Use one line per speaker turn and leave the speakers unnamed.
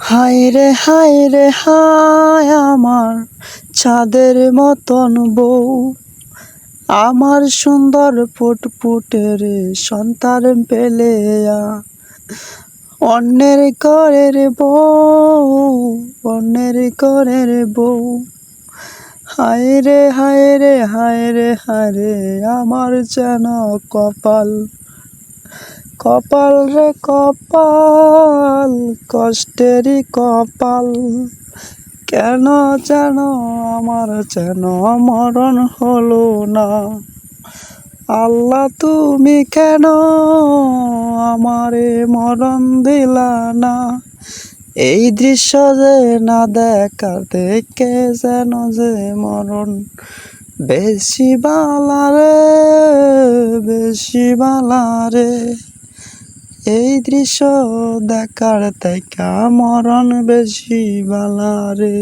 হায় রে হায় আমার চাঁদের মতন বউ, আমার সুন্দর ফুটফুটের সন্তান পেলে অন্যের ঘরের বউ, অন্যের ঘরের বউ। হায় রে হায় রে হায় রে হায় রে আমার যেন কপাল, কপাল রে কপাল, কষ্টেরই কপাল। কেন যেন আমার যেন মরণ হলো না। আল্লাহ তুমি কেন আমারে মরণ দিলা না। এই দৃশ্য যে না দেখার দেখে যেন যে মরণ বেশি বালা রে, বেশি বালা রে। এই দৃশ্য দেখার থেকে মরণ বেশি বালা রে।